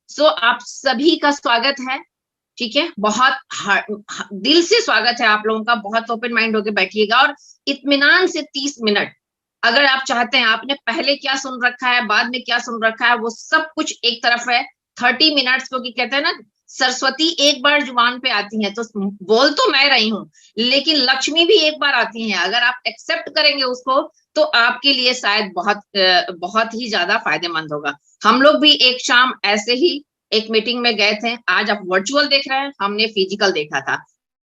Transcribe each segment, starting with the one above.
आप सभी का स्वागत है। ठीक है, बहुत दिल से स्वागत है आप लोगों का। बहुत ओपन माइंड होके बैठिएगा और इत्मीनान से 30 मिनट, अगर आप चाहते हैं, आपने पहले क्या सुन रखा है, बाद में क्या सुन रखा है, वो सब कुछ एक तरफ है। 30 मिनट्स, क्योंकि कहते हैं ना, सरस्वती एक बार जुबान पे आती है तो बोल तो मैं रही हूँ, लेकिन लक्ष्मी भी एक बार आती है। अगर आप एक्सेप्ट करेंगे उसको, तो आपके लिए शायद बहुत ही ज्यादा फायदेमंद होगा। हम लोग भी एक शाम ऐसे ही एक मीटिंग में गए थे। आज आप वर्चुअल देख रहे हैं, हमने फिजिकल देखा था,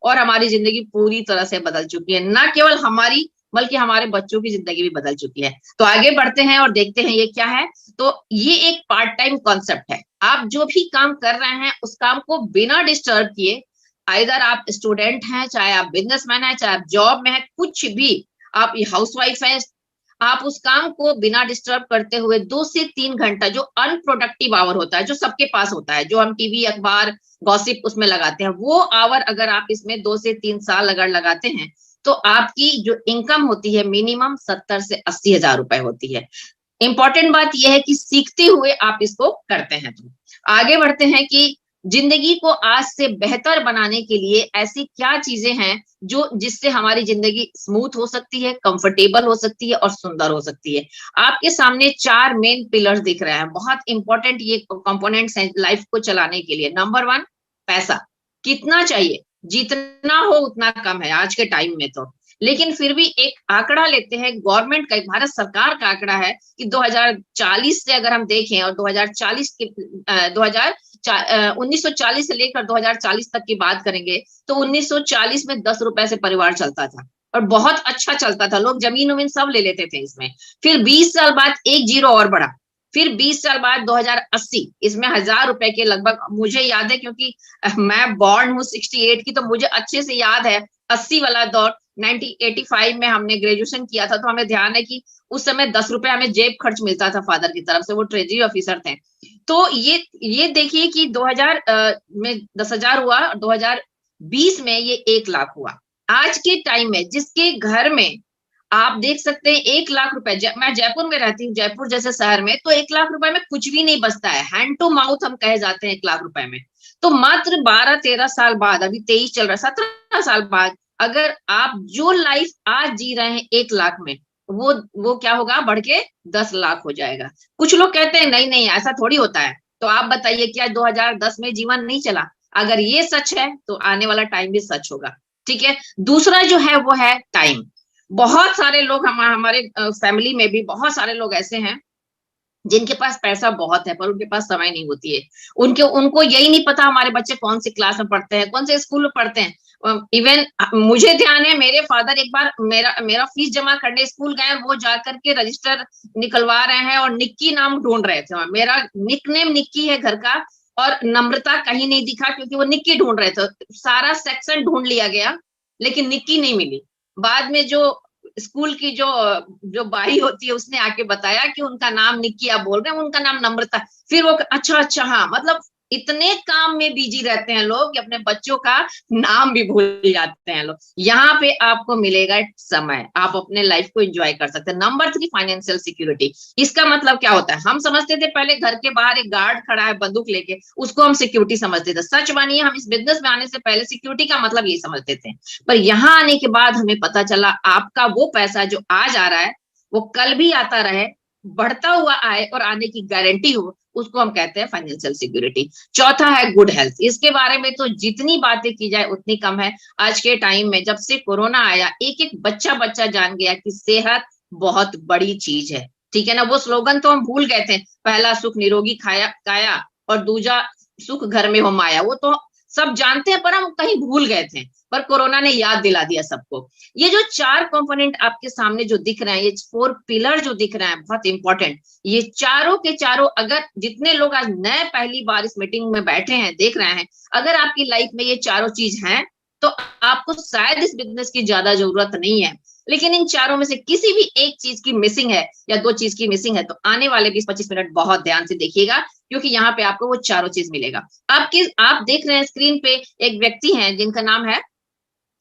और हमारी जिंदगी पूरी तरह से बदल चुकी है। ना केवल हमारी, बल्कि हमारे बच्चों की जिंदगी भी बदल चुकी है। तो आगे बढ़ते हैं और देखते हैं ये क्या है। तो ये एक पार्ट टाइम कॉन्सेप्ट है। आप जो भी काम कर रहे हैं, उस काम को बिना डिस्टर्ब किए, आइदर आप स्टूडेंट हैं, चाहे आप बिजनेसमैन हैं, चाहे आप जॉब में हैं, कुछ भी, आप हाउसवाइफ हैं, आप उस काम को बिना डिस्टर्ब करते हुए 2 से 3 घंटा, जो अनप्रोडक्टिव आवर होता है, जो सबके पास होता है, जो हम टीवी अखबार गॉसिप उसमें लगाते हैं, वो आवर अगर आप इसमें 2 से 3 साल अगर लगाते हैं, तो आपकी जो इनकम होती है मिनिमम 70 से 80 हजार रुपए होती है। इंपॉर्टेंट बात यह है कि सीखते हुए आप इसको करते हैं। तो आगे बढ़ते हैं कि जिंदगी को आज से बेहतर बनाने के लिए ऐसी क्या चीजें हैं जो जिससे हमारी जिंदगी स्मूथ हो सकती है, कंफर्टेबल हो सकती है और सुंदर हो सकती है। आपके सामने 4 मेन पिलर्स दिख रहे हैं, बहुत इंपॉर्टेंट ये कंपोनेंट्स हैं लाइफ को चलाने के लिए। नंबर 1, पैसा। कितना चाहिए? जितना हो उतना कम है आज के टाइम में तो। लेकिन फिर भी एक आंकड़ा लेते हैं, गवर्नमेंट का, भारत सरकार का आंकड़ा है कि 2040 से अगर हम देखें, और 2040 के 1940 से लेकर 2040 तक की बात करेंगे, तो 1940 में 10 रुपए से परिवार चलता था, और बहुत अच्छा चलता था। लोग जमीन उमीन सब ले लेते थे इसमें। फिर 20 साल बाद एक जीरो और बढ़ा। फिर 20 साल बाद 2080, इसमें 1000 रुपए के लगभग, मुझे याद है क्योंकि मैं बॉर्न हूँ 68 की, तो मुझे अच्छे से याद है 80 वाला दौर। 1985 में हमने ग्रेजुएशन किया था, तो हमें ध्यान है कि उस समय 10 रुपए हमें जेब खर्च मिलता था फादर की तरफ से, वो ट्रेजरी ऑफिसर थे। तो ये देखिए कि 2000 में 10,000 हुआ, और 2020 में ये 1 लाख हुआ। आज के टाइम में जिसके घर में आप देख सकते हैं 1 लाख रुपए, मैं जयपुर में रहती हूँ, जयपुर जैसे शहर में, तो 1 लाख रुपए में कुछ भी नहीं बचता है। हैंड टू माउथ हम कहे जाते हैं 1 लाख रुपए में। तो मात्र 12-13 साल बाद, अभी 23 चल रहा है, 17 साल बाद, अगर आप जो लाइफ आज जी रहे हैं 1 लाख में, वो क्या होगा, बढ़ के 10 लाख हो जाएगा। कुछ लोग कहते हैं नहीं नहीं ऐसा थोड़ी होता है। तो आप बताइए, क्या 2010 में जीवन नहीं चला? अगर ये सच है तो आने वाला टाइम भी सच होगा। ठीक है। दूसरा जो है वो है टाइम। बहुत सारे लोग, हमारे फैमिली में भी बहुत सारे लोग ऐसे हैं जिनके पास पैसा बहुत है, पर उनके पास समय नहीं होती है। उनको यही नहीं पता हमारे बच्चे कौन सी क्लास में पढ़ते हैं, कौन से स्कूल में पढ़ते हैं। इवन मुझे ध्यान है, मेरे फादर एक बार मेरा फीस जमा करने स्कूल गए, वो जाकर के रजिस्टर निकलवा रहे हैं और निक्की नाम ढूंढ रहे थे। मेरा निकनेम निक्की है घर का, और नम्रता कहीं नहीं दिखा, क्योंकि वो निक्की ढूंढ रहे थे। सारा सेक्शन ढूंढ लिया गया, लेकिन निक्की नहीं मिली। बाद में जो स्कूल की जो जो बाई होती है, उसने आके बताया कि उनका नाम निक्की, आप बोल रहे हैं, उनका नाम नम्रता। फिर वो, अच्छा अच्छा, हाँ, मतलब इतने काम में बिजी रहते हैं लोग कि अपने बच्चों का नाम भी भूल जाते हैं लोग। यहाँ पे आपको मिलेगा समय, आप अपने लाइफ को एंजॉय कर सकते हैं। Number 3, financial security. इसका मतलब क्या होता है? हम समझते थे पहले घर के बाहर एक गार्ड खड़ा है बंदूक लेके, उसको हम सिक्योरिटी समझते थे। सच मानिए, हम इस बिजनेस में आने से पहले सिक्योरिटी का मतलब यही समझते थे। पर यहाँ आने के बाद हमें पता चला, आपका वो पैसा जो आज आ रहा है, वो कल भी आता रहे, बढ़ता हुआ आए और आने की गारंटी हो, उसको हम कहते हैं फाइनेंशियल सिक्योरिटी। चौथा है गुड हेल्थ। इसके बारे में तो जितनी बातें की जाए उतनी कम है। आज के टाइम में, जब से कोरोना आया, एक एक बच्चा बच्चा जान गया कि सेहत बहुत बड़ी चीज है। ठीक है ना? वो स्लोगन तो हम भूल गए थे, पहला सुख निरोगी खाया काया, और दूजा सुख घर में हो माया। वो तो सब जानते हैं, पर हम कहीं भूल गए थे, पर कोरोना ने याद दिला दिया सबको। ये जो 4 कंपोनेंट आपके सामने जो दिख रहे हैं, ये 4 पिलर जो दिख रहे हैं, बहुत इंपॉर्टेंट, ये चारों के चारों, अगर जितने लोग आज नए पहली बार इस मीटिंग में बैठे हैं, देख रहे हैं, अगर आपकी लाइफ में ये चारों चीज हैं, तो आपको शायद इस बिजनेस की ज्यादा जरूरत नहीं है। लेकिन इन चारों में से किसी भी एक चीज की मिसिंग है, या 2 चीज की मिसिंग है, तो आने वाले 20-25 मिनट बहुत ध्यान से देखिएगा, क्योंकि यहाँ पे आपको वो चारों चीज मिलेगा। आप देख रहे हैं स्क्रीन पे, एक व्यक्ति हैं जिनका नाम है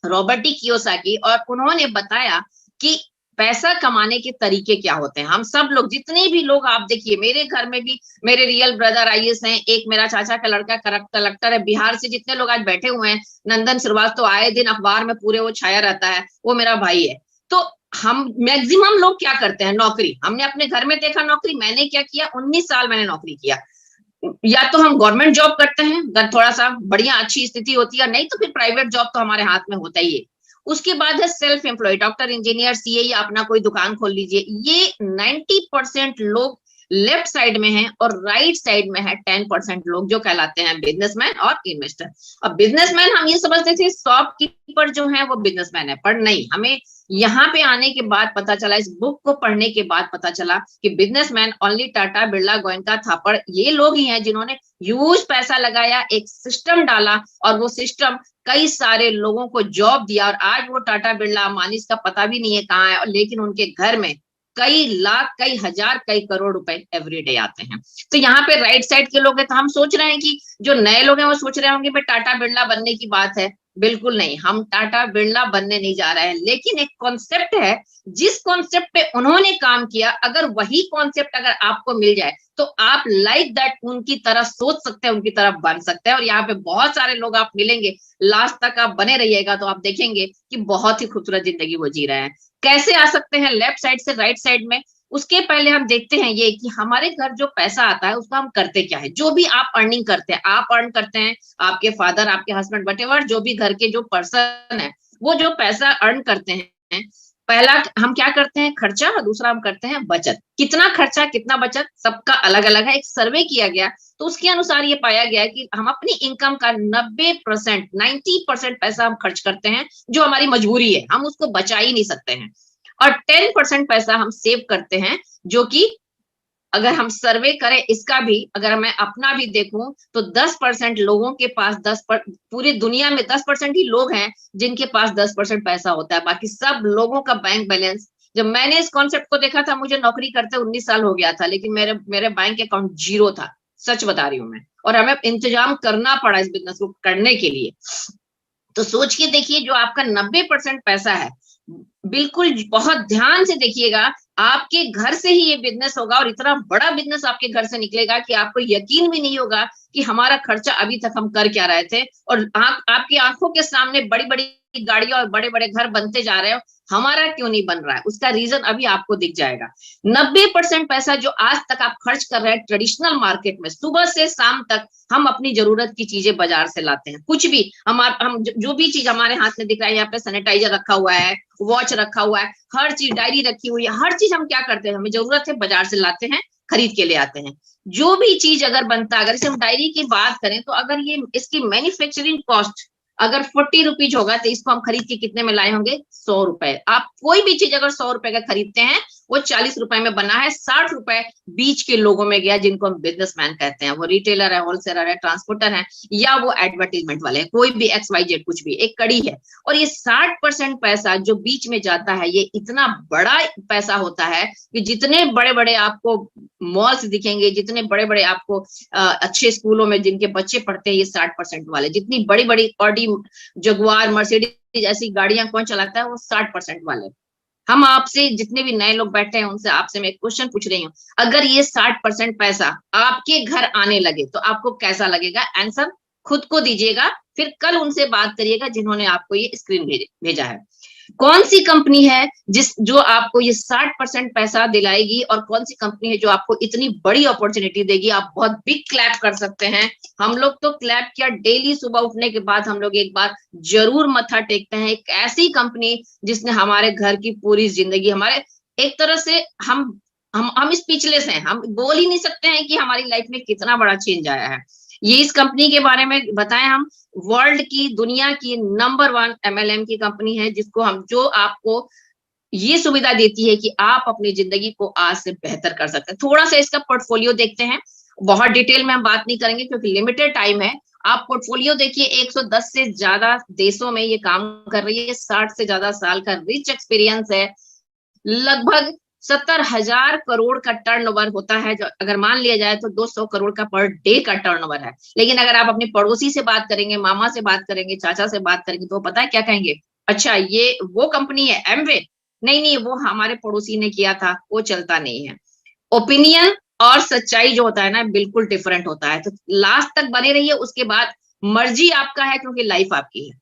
रॉबर्ट टी कियोसाकी, और उन्होंने बताया कि पैसा कमाने के तरीके क्या होते हैं। हम सब लोग, जितने भी लोग आप देखिए, मेरे घर में भी मेरे रियल ब्रदर आईएएस हैं, एक मेरा चाचा का लड़का कलेक्टर है, बिहार से जितने लोग आज बैठे हुए हैं, नंदन श्रीवास्तव आए दिन अखबार में पूरे वो छाया रहता है, वो मेरा भाई है। तो हम मैक्सिमम लोग क्या करते हैं, नौकरी। हमने अपने घर में देखा नौकरी, मैंने क्या किया, 19 साल मैंने नौकरी किया। या तो हम गवर्नमेंट जॉब करते हैं, अगर थोड़ा सा बढ़िया अच्छी स्थिति होती है, नहीं तो फिर प्राइवेट जॉब तो हमारे हाथ में होता ही है। उसके बाद है self employ, doctor, engineer, CA, या अपना कोई दुकान खोल लीजिए। ये 90% लोग लेफ्ट साइड में है, और राइट साइड में है 10% लोग जो कहलाते हैं बिजनेसमैन और इन्वेस्टर। अब बिजनेसमैन हम ये समझते थे शॉपकीपर जो है वो बिजनेसमैन है, पर नहीं, हमें यहाँ पे आने के बाद पता चला, इस बुक को पढ़ने के बाद पता चला कि बिजनेसमैन ओनली टाटा, बिरला, गोयनका, थापड़, ये लोग ही हैं जिन्होंने ह्यूज पैसा लगाया, एक सिस्टम डाला, और वो सिस्टम कई सारे लोगों को जॉब दिया। और आज वो टाटा, बिरला, अंबानी का पता भी नहीं है कहाँ है, लेकिन उनके घर में कई लाख, कई हजार, कई करोड़ रुपए एवरीडे आते हैं। तो यहाँ पे राइट साइड के लोग हैं, तो हम सोच रहे हैं कि जो नए लोग हैं वो सोच रहे होंगे भाई टाटा बिरला बनने की बात है। बिल्कुल नहीं, हम टाटा बिरला बनने नहीं जा रहे हैं, लेकिन एक कॉन्सेप्ट है, जिस कॉन्सेप्ट पे उन्होंने काम किया, अगर वही कॉन्सेप्ट अगर आपको मिल जाए तो आप लाइक दैट उनकी तरह सोच सकते हैं, उनकी तरह बन सकते हैं। और यहाँ पे बहुत सारे लोग आप मिलेंगे, लास्ट तक आप बने रहिएगा तो आप देखेंगे कि बहुत ही खूबसूरत जिंदगी वो जी रहे हैं। कैसे आ सकते हैं लेफ्ट साइड से राइट साइड में, उसके पहले हम देखते हैं ये कि हमारे घर जो पैसा आता है उसका हम करते क्या है। जो भी आप अर्निंग करते हैं, आप अर्न करते हैं, आपके फादर, आपके हस्बैंड, वटेवर जो भी घर के जो पर्सन है, वो जो पैसा अर्न करते हैं, पहला हम क्या करते हैं, खर्चा, और दूसरा हम करते हैं बचत। कितना खर्चा कितना बचत सबका अलग अलग है। एक सर्वे किया गया तो उसके अनुसार ये पाया गया कि हम अपनी इनकम का 90%, 90% पैसा हम खर्च करते हैं, जो हमारी मजबूरी है, हम उसको बचा ही नहीं सकते हैं। और 10% पैसा हम सेव करते हैं, जो कि अगर हम सर्वे करें इसका भी, अगर मैं अपना भी देखूं तो 10% लोगों के पास पूरी दुनिया में 10% ही लोग हैं जिनके पास 10% पैसा होता है। बाकी सब लोगों का बैंक बैलेंस, जब मैंने इस कॉन्सेप्ट को देखा था, मुझे नौकरी करते 19 साल हो गया था, लेकिन मेरे मेरे बैंक अकाउंट जीरो था, सच बता रही हूँ मैं। और हमें इंतजाम करना पड़ा इस बिजनेस को करने के लिए। तो सोच के देखिए, जो आपका 90% पैसा है, बिल्कुल बहुत ध्यान से देखिएगा, आपके घर से ही ये बिजनेस होगा, और इतना बड़ा बिजनेस आपके घर से निकलेगा कि आपको यकीन भी नहीं होगा कि हमारा खर्चा अभी तक हम कर क्या रहे थे। और आपकी आंखों के सामने बड़ी बड़ी गाड़ियां और बड़े बड़े घर बनते जा रहे हो, हमारा क्यों नहीं बन रहा है, उसका रीजन अभी आपको दिख जाएगा। 90% पैसा जो आज तक आप खर्च कर रहे हैं ट्रेडिशनल मार्केट में, सुबह से शाम तक हम अपनी जरूरत की चीजें बाजार से लाते हैं। कुछ भी हम जो भी चीज हमारे हाथ में दिख रहा है, यहाँ पे सैनिटाइजर रखा हुआ है, वॉच रखा हुआ है, हर चीज, डायरी रखी हुई है, हर चीज हम क्या करते हैं, हमें जरूरत है बाजार से लाते हैं, खरीद के ले आते हैं। जो भी चीज अगर बनता, अगर इसे हम डायरी की बात करें तो अगर ये इसकी मैन्युफैक्चरिंग कॉस्ट अगर 40 रुपीज होगा तो इसको हम खरीद के कितने में लाए होंगे, 100 रुपए। आप कोई भी चीज अगर 100 रुपए का खरीदते हैं, वो 40 रुपए में बना है, 60 रुपए बीच के लोगों में गया, जिनको हम बिजनेसमैन कहते हैं। वो रिटेलर है, होलसेलर है, ट्रांसपोर्टर है, या वो एडवर्टीजमेंट वाले हैं, कोई भी XYZ कुछ भी, एक कड़ी है। और ये 60% पैसा जो बीच में जाता है, ये इतना बड़ा पैसा होता है कि जितने बड़े बड़े आपको मॉल्स दिखेंगे, जितने बड़े बड़े आपको अच्छे स्कूलों में जिनके बच्चे पढ़ते हैं, ये 60% वाले, जितनी बड़ी बड़ी ऑडी, जगुआर, मर्सिडीज ऐसी गाड़ियां कौन चलाता है, वो 60% वाले। हम आपसे, जितने भी नए लोग बैठे हैं, उनसे आपसे मैं एक क्वेश्चन पूछ रही हूँ, अगर ये 60% पैसा आपके घर आने लगे तो आपको कैसा लगेगा? आंसर खुद को दीजिएगा, फिर कल उनसे बात करिएगा जिन्होंने आपको ये स्क्रीन भेजा है। कौन सी कंपनी है जो आपको ये 60% पैसा दिलाएगी, और कौन सी कंपनी है जो आपको इतनी बड़ी अपॉर्चुनिटी देगी? आप बहुत बिग क्लैप कर सकते हैं। हम लोग तो क्लैप किया डेली, सुबह उठने के बाद हम लोग एक बार जरूर मत्था टेकते हैं। एक ऐसी कंपनी जिसने हमारे घर की पूरी जिंदगी, हमारे एक तरह से हम स्पीचलेस हैं, हम बोल ही नहीं सकते हैं कि हमारी लाइफ में कितना बड़ा चेंज आया है। ये इस कंपनी के बारे में बताएं, हम वर्ल्ड की, दुनिया की नंबर 1 MLM की कंपनी है, जो आपको ये सुविधा देती है कि आप अपनी जिंदगी को आज से बेहतर कर सकते हैं। थोड़ा सा इसका पोर्टफोलियो देखते हैं, बहुत डिटेल में हम बात नहीं करेंगे क्योंकि लिमिटेड टाइम है। आप पोर्टफोलियो देखिए, 110 से ज्यादा देशों में ये काम कर रही है, 60 से ज्यादा साल का रिच एक्सपीरियंस है, लगभग 70,000 करोड़ का टर्नओवर होता है। जो अगर मान लिया जाए तो 200 करोड़ का पर डे का टर्नओवर है। लेकिन अगर आप अपने पड़ोसी से बात करेंगे, मामा से बात करेंगे, चाचा से बात करेंगे, तो पता है क्या कहेंगे? अच्छा, ये वो कंपनी है एमवे, नहीं नहीं, वो हमारे पड़ोसी ने किया था, वो चलता नहीं है। ओपिनियन और सच्चाई जो होता है ना, बिल्कुल डिफरेंट होता है। तो लास्ट तक बने रहिए, उसके बाद मर्जी आपका है, क्योंकि लाइफ आपकी है,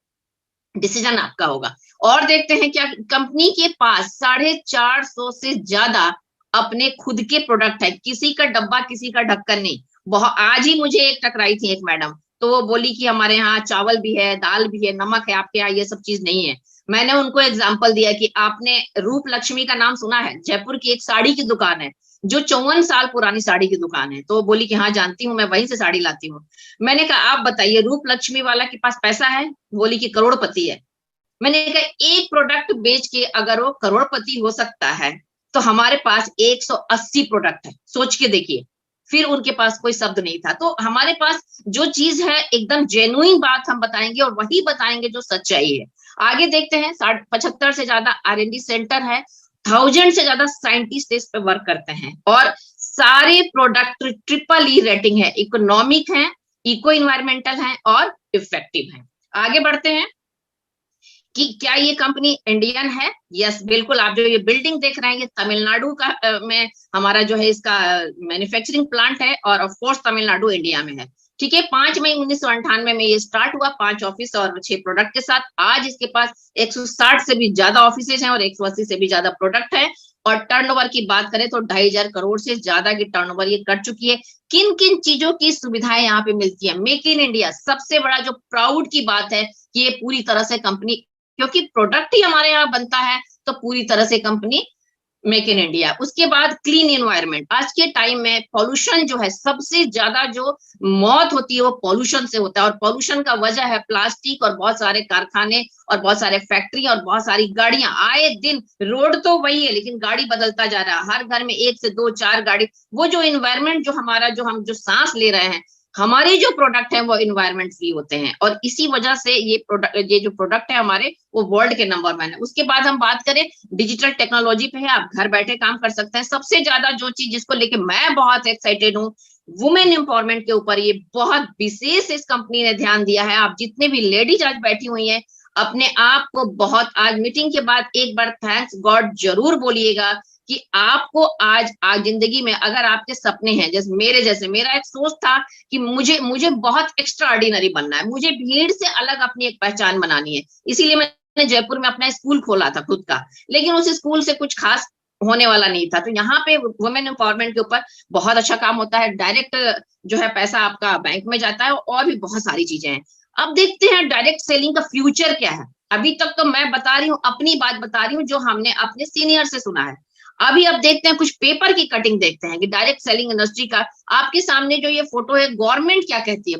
डिसीजन आपका होगा। और देखते हैं क्या कंपनी के पास 450 से ज्यादा अपने खुद के प्रोडक्ट है, किसी का डब्बा किसी का ढक्कन नहीं। बहुत, आज ही मुझे एक टकराई थी एक मैडम, तो वो बोली कि हमारे यहाँ चावल भी है, दाल भी है, नमक है, आपके यहाँ ये सब चीज नहीं है। मैंने उनको एग्जाम्पल दिया कि आपने रूप लक्ष्मी का नाम सुना है, जयपुर की एक साड़ी की दुकान है, जो 54 साल पुरानी साड़ी की दुकान है। तो वो बोली कि हाँ जानती हूँ, मैं वहीं से साड़ी लाती हूँ। मैंने कहा आप बताइए, रूप लक्ष्मी वाला के पास पैसा है? बोली कि करोड़पति है। मैंने कहा एक प्रोडक्ट बेच के अगर वो करोड़पति हो सकता है, तो हमारे पास 180 प्रोडक्ट है, सोच के देखिए। फिर उनके पास कोई शब्द नहीं था। तो हमारे पास जो चीज है एकदम जेन्युइन बात हम बताएंगे, और वही बताएंगे जो सच्चाई है। आगे देखते हैं, 75 से ज्यादा R&D सेंटर है, 1000 से ज्यादा साइंटिस्ट इस पे वर्क करते हैं, और सारे प्रोडक्ट ट्रिपल E रेटिंग है, इकोनॉमिक है, इको इन्वायरमेंटल है और इफेक्टिव है। आगे बढ़ते हैं कि क्या ये कंपनी इंडियन है? यस बिल्कुल। आप जो ये बिल्डिंग देख रहे हैं, ये तमिलनाडु का में हमारा जो है इसका मैन्युफैक्चरिंग प्लांट है, और ऑफ कोर्स तमिलनाडु इंडिया में है। ठीक है, 5 मई 1998 में ये स्टार्ट हुआ, 5 ऑफिस और 6 प्रोडक्ट के साथ। आज इसके पास 160 से भी ज्यादा ऑफिस हैं और 180 से भी ज्यादा प्रोडक्ट है। और टर्नओवर की बात करें तो 2500 करोड़ से ज्यादा की टर्नओवर ये कर चुकी है। किन किन चीजों की सुविधाएं यहाँ पे मिलती है? मेक इन इंडिया सबसे बड़ा जो प्राउड की बात है कि ये पूरी तरह से कंपनी, क्योंकि प्रोडक्ट ही हमारे यहाँ बनता है, तो पूरी तरह से कंपनी मेक इन इंडिया। उसके बाद क्लीन एनवायरनमेंट। आज के टाइम में पॉल्यूशन जो है, सबसे ज्यादा जो मौत होती है वो पॉल्यूशन से होता है, और पॉल्यूशन का वजह है प्लास्टिक और बहुत सारे कारखाने और बहुत सारे फैक्ट्री और बहुत सारी गाड़ियां। आए दिन रोड तो वही है, लेकिन गाड़ी बदलता जा रहा है, हर घर में 1 से 2 4 गाड़ी। वो जो इन्वायरमेंट जो हमारा, जो हम जो सांस ले रहे हैं, हमारे जो प्रोडक्ट है वो इन्वायरमेंट फ्री होते हैं, और इसी वजह से ये प्रोडक्ट, ये जो प्रोडक्ट है हमारे, वो वर्ल्ड के नंबर 1 है। उसके बाद हम बात करें डिजिटल टेक्नोलॉजी पे है, आप घर बैठे काम कर सकते हैं। सबसे ज्यादा जो चीज जिसको लेके मैं बहुत एक्साइटेड हूँ, वुमेन एम्पावरमेंट के ऊपर ये बहुत विशेष इस कंपनी ने ध्यान दिया है। आप जितने भी लेडीज आज बैठी हुई हैं, अपने आप को बहुत, आज मीटिंग के बाद एक बार थैंक्स गॉड जरूर बोलिएगा कि आपको आज जिंदगी में अगर आपके सपने हैं, जैसे मेरे जैसे, मेरा एक सोच था कि मुझे मुझे बहुत एक्स्ट्रा ऑर्डिनरी बनना है, मुझे भीड़ से अलग अपनी एक पहचान बनानी है। इसीलिए मैंने जयपुर में अपना स्कूल खोला था खुद का, लेकिन उस स्कूल से कुछ खास होने वाला नहीं था। तो यहाँ पे वुमेन एम्पावरमेंट के ऊपर बहुत अच्छा काम होता है। डायरेक्ट जो है पैसा आपका बैंक में जाता है, और भी बहुत सारी चीजें हैं। अब देखते हैं डायरेक्ट सेलिंग का फ्यूचर क्या है। अभी तक तो मैं बता रही हूँ, अपनी बात बता रही हूँ, जो हमने अपने सीनियर से सुना है। अभी अब देखते हैं कुछ पेपर की कटिंग देखते हैं कि डायरेक्ट सेलिंग इंडस्ट्री का। आपके सामने जो ये फोटो है, गवर्नमेंट क्या कहती है,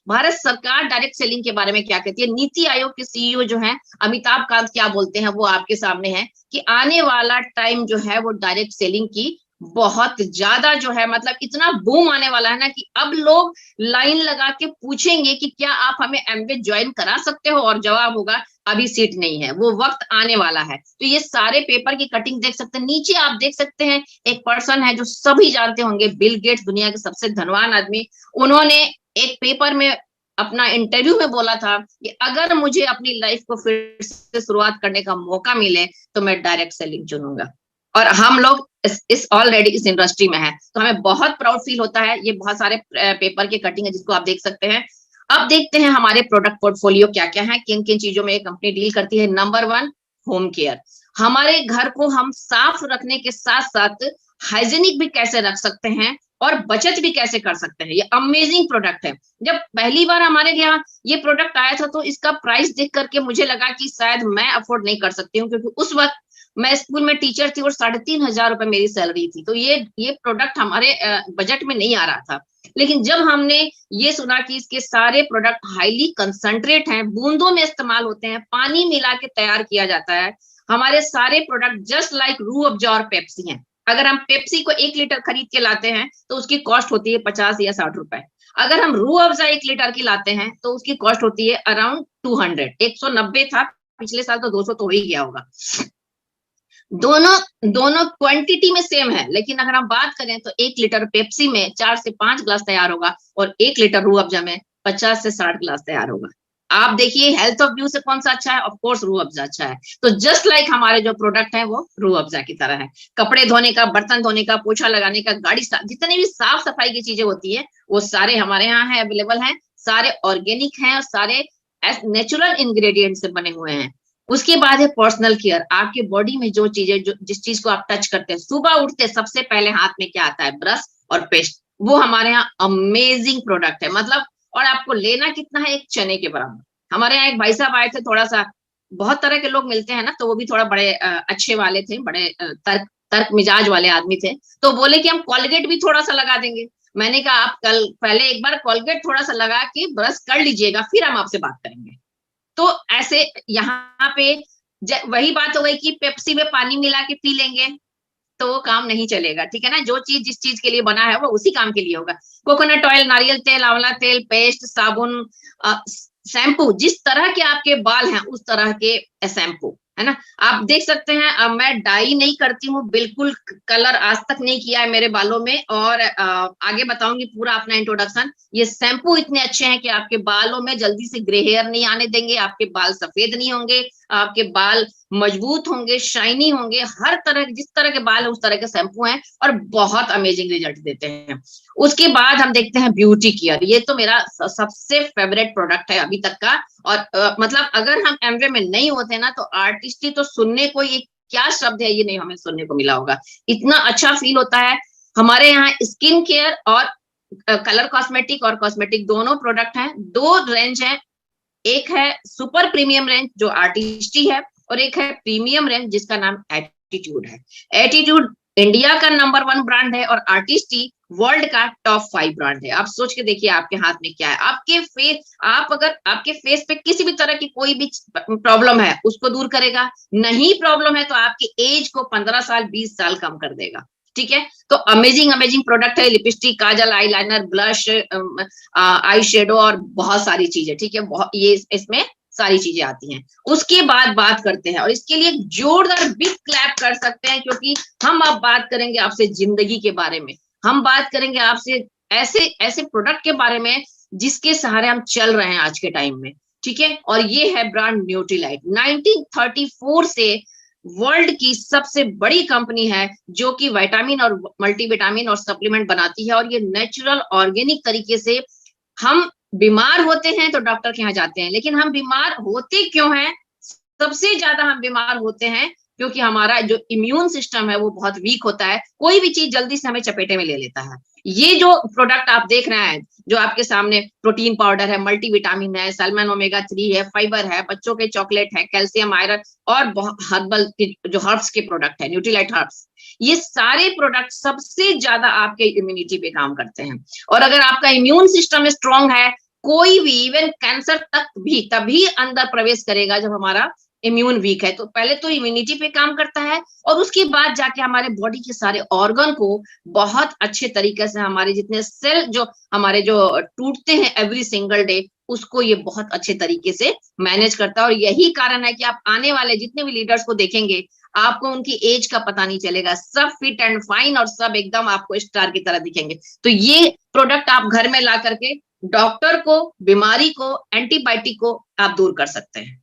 भारत सरकार डायरेक्ट सेलिंग के बारे में क्या कहती है। नीति आयोग के CEO जो है अमिताभ कांत क्या बोलते हैं, वो आपके सामने है कि आने वाला टाइम जो है वो डायरेक्ट सेलिंग की बहुत ज्यादा जो है, मतलब इतना बूम आने वाला है ना, कि अब लोग लाइन लगा के पूछेंगे कि क्या आप हमें एमबीए ज्वाइन करा सकते हो, और जवाब होगा अभी सीट नहीं है, वो वक्त आने वाला है। तो ये सारे पेपर की कटिंग देख सकते हैं। नीचे आप देख सकते हैं एक पर्सन है जो सभी जानते होंगे, बिल गेट्स, दुनिया के सबसे धनवान आदमी। उन्होंने एक पेपर में अपना इंटरव्यू में बोला था कि अगर मुझे अपनी लाइफ को फिर से शुरुआत करने का मौका मिले तो मैं डायरेक्ट सेलिंग चुनूंगा। और हम लोग इस ऑलरेडी इस इंडस्ट्री में है, तो हमें बहुत प्राउड फील होता है। ये बहुत सारे पेपर की कटिंग है जिसको आप देख सकते हैं। अब देखते हैं हमारे प्रोडक्ट पोर्टफोलियो क्या क्या है, किन किन चीजों में ये कंपनी डील करती है। Number 1, home care. हमारे घर को हम साफ रखने के साथ साथ हाइजीनिक भी कैसे रख सकते हैं, और बचत भी कैसे कर सकते हैं। ये अमेजिंग प्रोडक्ट है। जब पहली बार हमारे यहाँ ये प्रोडक्ट आया था, तो इसका प्राइस देख करके मुझे लगा कि शायद मैं अफोर्ड नहीं कर सकती हूँ, क्योंकि उस वक्त मैं स्कूल में टीचर थी और 3500 रुपए मेरी सैलरी थी। तो ये प्रोडक्ट हमारे बजट में नहीं आ रहा था। लेकिन जब हमने ये सुना कि इसके सारे प्रोडक्ट हाईली कंसंट्रेट हैं, बूंदों में इस्तेमाल होते हैं, पानी मिला के तैयार किया जाता है, हमारे सारे product just like Rooh Afza और पेप्सी हैं। अगर हम पेप्सी को 1 लीटर खरीद के लाते हैं तो उसकी कॉस्ट होती है 50 या 60 रुपए। अगर हम रूह अफ़ज़ा 1 लीटर की लाते हैं तो उसकी कॉस्ट होती है अराउंड 200, 190 था पिछले साल, तो 200 तो हो ही गया होगा। दोनों दोनों क्वांटिटी में सेम है, लेकिन अगर हम बात करें तो 1 लीटर पेप्सी में 4 से 5 ग्लास तैयार होगा, और 1 लीटर रूह अफ़ज़ा में 50 से 60 ग्लास तैयार होगा। आप देखिए हेल्थ ऑफ व्यू से कौन सा अच्छा है, ऑफ कोर्स रूह अफ़ज़ा अच्छा है। तो जस्ट लाइक हमारे जो प्रोडक्ट है वो रूह अफ़ज़ा की तरह है। कपड़े धोने का, बर्तन धोने का, पोछा लगाने का, गाड़ी जितने भी साफ सफाई की चीजें होती है वो सारे हमारे यहाँ है, अवेलेबल है, सारे ऑर्गेनिक हैं और सारे नेचुरल इंग्रेडिएंट से बने हुए हैं। उसके बाद है पर्सनल केयर, आपके बॉडी में जो चीजें, जो जिस चीज को आप टच करते हैं, सुबह उठते सबसे पहले हाथ में क्या आता है, ब्रश और पेस्ट, वो हमारे यहाँ अमेजिंग प्रोडक्ट है, मतलब, और आपको लेना कितना है, एक चने के बराबर। हमारे यहाँ एक भाई साहब आए थे, थोड़ा सा, बहुत तरह के लोग मिलते हैं ना, तो वो भी थोड़ा बड़े अच्छे वाले थे, बड़े तर्क तर्क मिजाज वाले आदमी थे, तो बोले कि हम कोलगेट भी थोड़ा सा लगा देंगे। मैंने कहा आप कल पहले एक बार कोलगेट थोड़ा सा लगा के ब्रश कर लीजिएगा, फिर हम आपसे बात करेंगे। तो ऐसे यहाँ पे वही बात हो गई कि पेप्सी में पानी मिला के पी लेंगे तो वो काम नहीं चलेगा, ठीक है ना। जो चीज जिस चीज के लिए बना है वो उसी काम के लिए होगा। कोकोनट ऑयल, नारियल तेल, आंवला तेल, पेस्ट, साबुन, शैम्पू, जिस तरह के आपके बाल हैं उस तरह के शैम्पू, है ना। आप देख सकते हैं, मैं डाई नहीं करती हूँ, बिल्कुल कलर आज तक नहीं किया है मेरे बालों में, और आगे बताऊंगी पूरा अपना इंट्रोडक्शन। ये शैम्पू इतने अच्छे हैं कि आपके बालों में जल्दी से ग्रे हेयर नहीं आने देंगे, आपके बाल सफेद नहीं होंगे, आपके बाल मजबूत होंगे, शाइनी होंगे, हर तरह, जिस तरह के बाल है उस तरह के शैम्पू हैं और बहुत अमेजिंग रिजल्ट देते हैं। उसके बाद हम देखते हैं ब्यूटी केयर, ये तो मेरा सबसे फेवरेट प्रोडक्ट है अभी तक का। और मतलब अगर हम एमवे में नहीं होते ना, तो आर्टिस्टी तो सुनने को, ये क्या शब्द है, ये नहीं हमें सुनने को मिला होगा, इतना अच्छा फील होता है। हमारे यहाँ स्किन केयर और कलर कॉस्मेटिक और कॉस्मेटिक दोनों प्रोडक्ट हैं, दो रेंज है, एक है सुपर प्रीमियम रेंज जो आर्टिस्टी है, और एक है प्रीमियम रेंज जिसका नाम एटीट्यूड है। एटीट्यूड इंडिया का नंबर 1 ब्रांड है और आर्टिस्टी वर्ल्ड का टॉप 5 ब्रांड है। आप सोच के देखिए आपके हाथ में क्या है, आपके फेस, आप अगर आपके फेस पे किसी भी तरह की कोई भी प्रॉब्लम है उसको दूर करेगा, नहीं प्रॉब्लम है तो आपकी एज को 15 साल 20 साल कम कर देगा, ठीक है। तो अमेजिंग अमेजिंग प्रोडक्ट है, लिपस्टिक, काजल, आईलाइनर, ब्लश, आई शेडो और बहुत सारी चीजें, ठीक है, बहुत, ये इसमें सारी चीजें आती हैं। उसके बाद बात करते हैं, और इसके लिए जोरदार बिग क्लैप कर सकते हैं, क्योंकि हम अब बात करेंगे आपसे जिंदगी के बारे में, हम बात करेंगे आपसे ऐसे ऐसे प्रोडक्ट के बारे में जिसके सहारे हम चल रहे हैं आज के टाइम में, ठीक है। और ये है ब्रांड न्यूट्रीलाइट, 1934 से वर्ल्ड की सबसे बड़ी कंपनी है जो कि विटामिन और मल्टीविटामिन और सप्लीमेंट बनाती है, और ये नेचुरल ऑर्गेनिक तरीके से, हम बीमार होते हैं तो डॉक्टर के यहाँ जाते हैं, लेकिन हम बीमार होते क्यों हैं, सबसे ज्यादा हम बीमार होते हैं क्योंकि हमारा जो इम्यून सिस्टम है वो बहुत वीक होता है, कोई भी चीज जल्दी से हमें चपेटे में ले लेता है। ये जो प्रोडक्ट आप देख रहे हैं, जो आपके सामने प्रोटीन पाउडर है, मल्टीविटामिन है, सैल्मन ओमेगा 3 है, फाइबर है, बच्चों के चॉकलेट है, कैल्शियम, आयरन, और बहुत हर्बल के जो हर्ब्स के प्रोडक्ट है, न्यूट्रीलाइट हर्ब्स, ये सारे प्रोडक्ट सबसे ज्यादा आपके इम्यूनिटी पे काम करते हैं। और अगर आपका इम्यून सिस्टम स्ट्रांग है, कोई भी, इवन कैंसर तक भी तभी अंदर प्रवेश करेगा जब हमारा इम्यून वीक है। तो पहले तो इम्यूनिटी पे काम करता है, और उसके बाद जाके हमारे बॉडी के सारे ऑर्गन को बहुत अच्छे तरीके से, हमारे जितने सेल जो हमारे जो टूटते हैं एवरी सिंगल डे, उसको ये बहुत अच्छे तरीके से मैनेज करता है। और यही कारण है कि आप आने वाले जितने भी लीडर्स को देखेंगे, आपको उनकी एज का पता नहीं चलेगा, सब फिट एंड फाइन और सब एकदम आपको स्टार की तरह दिखेंगे। तो ये प्रोडक्ट आप घर में ला करके डॉक्टर को, बीमारी को, एंटीबायोटिक को आप दूर कर सकते हैं।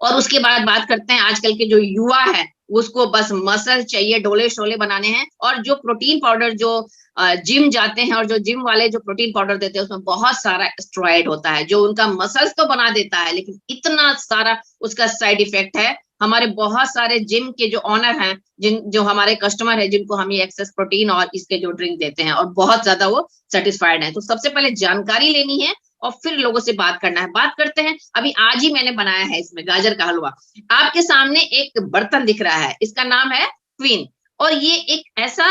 और उसके बाद बात करते हैं आजकल के जो युवा है, उसको बस मसल चाहिए, डोले शोले बनाने हैं, और जो प्रोटीन पाउडर, जो जिम जाते हैं और जो जिम वाले जो प्रोटीन पाउडर देते हैं उसमें बहुत सारा स्टेरॉइड होता है, जो उनका मसल्स तो बना देता है लेकिन इतना सारा उसका साइड इफेक्ट है। हमारे बहुत सारे जिम के जो ऑनर हैं, जो हमारे कस्टमर है, जिनको हम ये एक्सेस प्रोटीन और इसके जो ड्रिंक देते हैं, और बहुत ज्यादा वो सेटिस्फाइड है। तो सबसे पहले जानकारी लेनी है और फिर लोगों से बात करना है। बात करते हैं, अभी आज ही मैंने बनाया है इसमें गाजर का हलवा। आपके सामने एक बर्तन दिख रहा है, इसका नाम है क्वीन, और ये एक ऐसा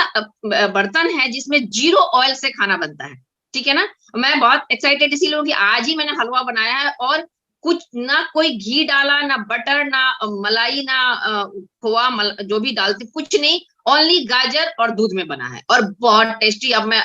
बर्तन है जिसमें 0 ऑयल से खाना बनता है, ठीक है ना। मैं बहुत एक्साइटेड इसीलिए हूँ कि आज ही मैंने हलवा बनाया है, और कुछ ना कोई घी डाला, ना बटर, ना मलाई, ना खोआ, जो भी डालते कुछ नहीं, ओनली गाजर और दूध में बना है, और बहुत टेस्टी। अब मैं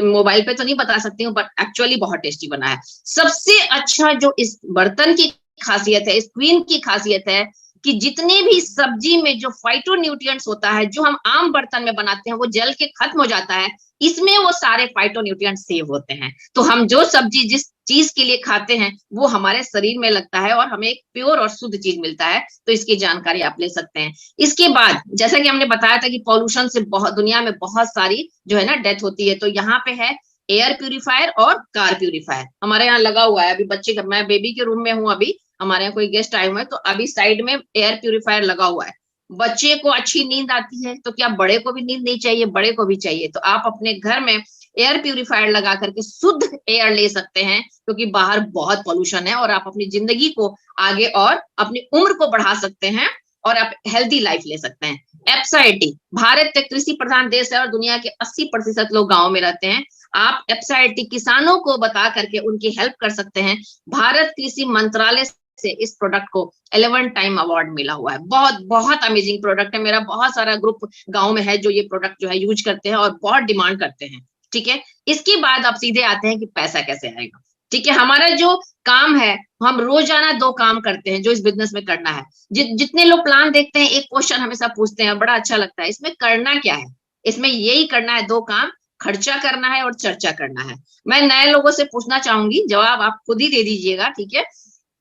मोबाइल पे तो नहीं बता सकती हूँ, बट एक्चुअली बहुत टेस्टी बना है। सबसे अच्छा जो इस बर्तन की खासियत है, इस क्वीन की खासियत है, कि जितने भी सब्जी में जो फाइटोन्यूट्रिएंट्स होता है, जो हम आम बर्तन में बनाते हैं, वो जल के खत्म हो जाता है, इसमें वो सारे फाइटोन्यूट्रिएंट्स सेव होते हैं। तो हम जो सब्जी जिस चीज के लिए खाते हैं वो हमारे शरीर में लगता है और हमें एक प्योर और शुद्ध चीज मिलता है। तो इसकी जानकारी आप ले सकते हैं। इसके बाद जैसा कि हमने बताया था कि पॉल्यूशन से बहुत दुनिया में बहुत सारी जो है ना डेथ होती है, तो यहाँ पे है एयर प्यूरिफायर और कार प्यूरिफायर हमारे यहाँ लगा हुआ है। अभी बच्चे का, मैं बेबी के रूम में हूँ, अभी हमारे यहाँ कोई गेस्ट आए हुए हैं, तो अभी साइड में एयर प्यूरिफायर लगा हुआ है। बच्चे को अच्छी नींद आती है, तो क्या बड़े को भी नींद नहीं चाहिए? बड़े को भी चाहिए। तो आप अपने घर में एयर प्यूरिफायर लगा करके शुद्ध एयर ले सकते हैं, क्योंकि बाहर बहुत पॉल्यूशन है, और आप अपनी जिंदगी को आगे और अपनी उम्र को बढ़ा सकते हैं और आप हेल्दी लाइफ ले सकते हैं। एफएसआईटी, भारत एक कृषि प्रधान देश है और दुनिया के 80% लोग गांव में रहते हैं। आप एफएसआईटी किसानों को बता करके उनकी हेल्प कर सकते हैं। भारत कृषि मंत्रालय से इस प्रोडक्ट को 11 टाइम अवार्ड मिला हुआ है। बहुत बहुत अमेजिंग प्रोडक्ट है। मेरा बहुत सारा ग्रुप गांव में है जो ये प्रोडक्ट जो है यूज करते हैं और बहुत डिमांड करते हैं। ठीक है, इसके बाद आप सीधे आते हैं कि पैसा कैसे आएगा। ठीक है, हमारा जो काम है, हम रोजाना 2 काम करते हैं जो इस बिजनेस में करना है। जितने लोग प्लान देखते हैं, एक क्वेश्चन हमेशा पूछते हैं, बड़ा अच्छा लगता है, इसमें करना क्या है? इसमें यही करना है, 2 काम, खर्चा करना है और चर्चा करना है। मैं नए लोगों से पूछना चाहूंगी, जवाब आप खुद ही दे दीजिएगा, ठीक है,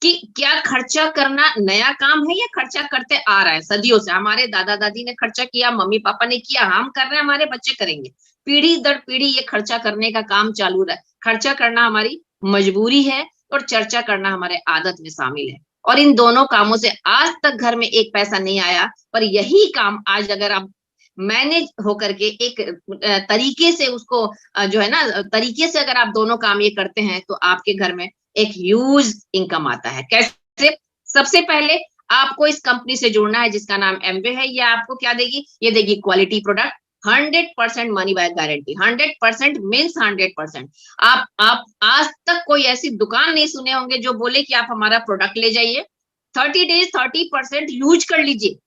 कि क्या खर्चा करना नया काम है या खर्चा करते आ रहा है सदियों से? हमारे दादा दादी ने खर्चा किया, मम्मी पापा ने किया, हम कर रहे हैं, हमारे बच्चे करेंगे। पीढ़ी दर पीढ़ी ये खर्चा करने का काम चालू रहा। खर्चा करना हमारी मजबूरी है और चर्चा करना हमारे आदत में शामिल है। और इन दोनों कामों से आज तक घर में एक पैसा नहीं आया, पर यही काम आज अगर आप मैनेज होकर के एक तरीके से उसको जो है ना, तरीके से अगर आप दोनों काम ये करते हैं, तो आपके घर में एक ह्यूज इनकम आता है। कैसे? सबसे पहले आपको इस कंपनी से जुड़ना है जिसका नाम एमवे है। ये आपको क्या देगी? ये देगी quality product, 100% money back guarantee. 100% means 100%। आप आज तक कोई ऐसी दुकान नहीं सुने होंगे जो बोले कि आप हमारा प्रोडक्ट ले जाइए, 30 डेज 30% यूज कर लीजिए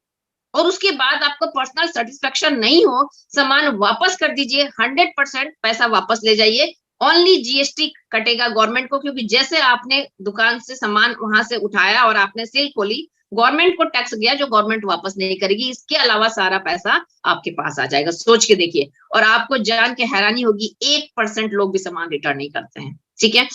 और उसके बाद आपको पर्सनल सेटिस्फेक्शन नहीं हो, सामान वापस कर दीजिए, 100% पैसा वापस ले जाइए। ओनली जीएसटी कटेगा गवर्नमेंट को, क्योंकि जैसे आपने दुकान से सामान वहां से उठाया और आपने सेल खोली, गवर्नमेंट को टैक्स गया जो गवर्नमेंट वापस नहीं करेगी। इसके अलावा सारा पैसा आपके पास आ जाएगा। सोच के देखिए, और आपको जान के हैरानी होगी, 1% लोग भी सामान रिटर्न नहीं करते हैं। ठीक है,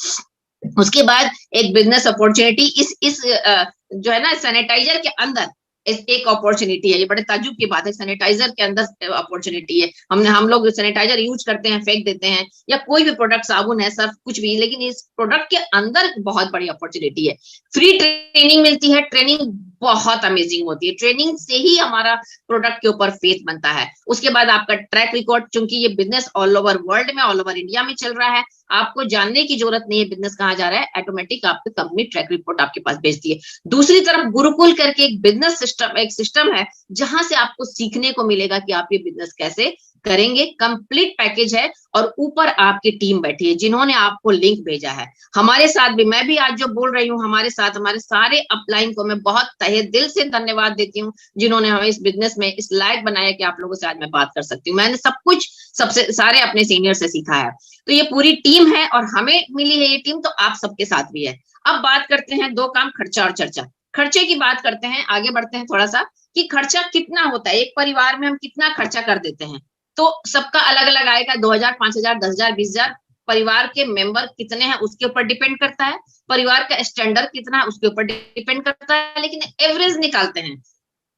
उसके बाद एक बिजनेस अपॉर्चुनिटी, इस जो है ना सैनिटाइजर के अंदर एक अपॉर्चुनिटी है। ये बड़े ताजुब की बात है, सैनिटाइजर के अंदर अपॉर्चुनिटी है। हम लोग सैनिटाइजर यूज करते हैं, फेंक देते हैं, या कोई भी प्रोडक्ट, साबुन है, सर्फ, कुछ भी, लेकिन इस प्रोडक्ट के अंदर बहुत बड़ी अपॉर्चुनिटी है। फ्री ट्रेनिंग मिलती है, ट्रेनिंग बहुत अमेजिंग होती है, ट्रेनिंग से ही हमारा प्रोडक्ट के ऊपर फेथ बनता है। उसके बाद आपका ट्रैक रिकॉर्ड, चूंकि ये बिजनेस ऑल ओवर वर्ल्ड में, ऑल ओवर इंडिया में चल रहा है, आपको जानने की जरूरत नहीं है बिजनेस कहाँ जा रहा है, ऑटोमेटिक आपकी कंपनी ट्रैक रिपोर्ट आपके पास भेजती है। दूसरी तरफ गुरुकुल करके एक बिजनेस सिस्टम, एक सिस्टम है जहां से आपको सीखने को मिलेगा कि आप ये बिजनेस कैसे करेंगे। कंप्लीट पैकेज है और ऊपर आपकी टीम बैठी है जिन्होंने आपको लिंक भेजा है। हमारे साथ भी, मैं भी आज जो बोल रही हूँ, हमारे साथ हमारे सारे अपलाइन को मैं बहुत तहे दिल से धन्यवाद देती हूँ, जिन्होंने हमें इस बिजनेस में इस लायक बनाया कि आप लोगों से आज मैं बात कर सकती हूँ। मैंने सब कुछ सबसे सारे अपने सीनियर से सीखा है। तो ये पूरी टीम है और हमें मिली है ये टीम, तो आप सबके साथ भी है। अब बात करते हैं 2 काम, खर्चा और चर्चा। खर्चे की बात करते हैं, आगे बढ़ते हैं थोड़ा सा, कि खर्चा कितना होता है एक परिवार में, हम कितना खर्चा कर देते हैं। तो सबका अलग अलग आएगा, 2000, 5000, 10,000, 20,000। परिवार के मेंबर कितने हैं उसके ऊपर डिपेंड करता है, परिवार का स्टैंडर्ड कितना है उसके ऊपर डिपेंड करता है, लेकिन एवरेज निकालते हैं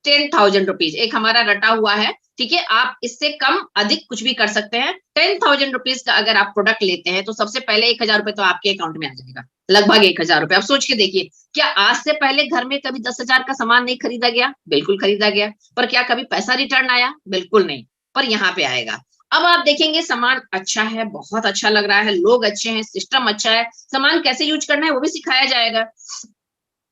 10,000 रुपीज एक हमारा रटा हुआ है। ठीक है, आप इससे कम अधिक कुछ भी कर सकते हैं। 10,000 रुपीज का अगर आप प्रोडक्ट लेते हैं तो सबसे पहले 1,000 रुपए तो आपके अकाउंट में आ जाएगा, लगभग 1,000 रुपए। आप सोच के देखिए, क्या आज से पहले घर में कभी 10,000 का सामान नहीं खरीदा गया? बिल्कुल खरीदा गया। पर क्या कभी पैसा रिटर्न आया? बिल्कुल नहीं। पर यहाँ पे आएगा। अब आप देखेंगे सामान अच्छा है, बहुत अच्छा लग रहा है, लोग अच्छे हैं, सिस्टम अच्छा है, सामान कैसे यूज करना है वो भी सिखाया जाएगा,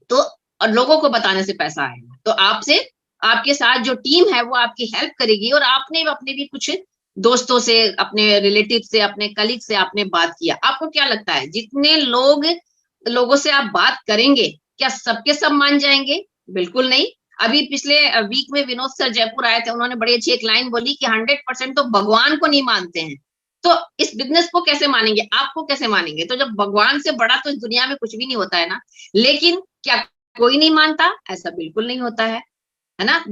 तो और लोगों को बताने से पैसा आएगा। तो आपसे, आपके साथ जो टीम है वो आपकी हेल्प करेगी। और आपने अपने भी कुछ दोस्तों से, अपने रिलेटिव से, अपने कलीग से आपने बात किया, आपको क्या लगता है जितने लोगों से आप बात करेंगे, क्या सबके सब मान जाएंगे? बिल्कुल नहीं। अभी पिछले वीक में विनोद सर जयपुर आए थे, उन्होंने बड़ी अच्छी एक लाइन बोली कि 100% तो भगवान को नहीं मानते हैं, तो इस बिजनेस को कैसे मानेंगे, आपको कैसे मानेंगे? तो जब भगवान से बड़ा तो इस दुनिया में कुछ भी नहीं होता है ना। लेकिन क्या कोई नहीं मानता, ऐसा बिल्कुल नहीं होता है ना।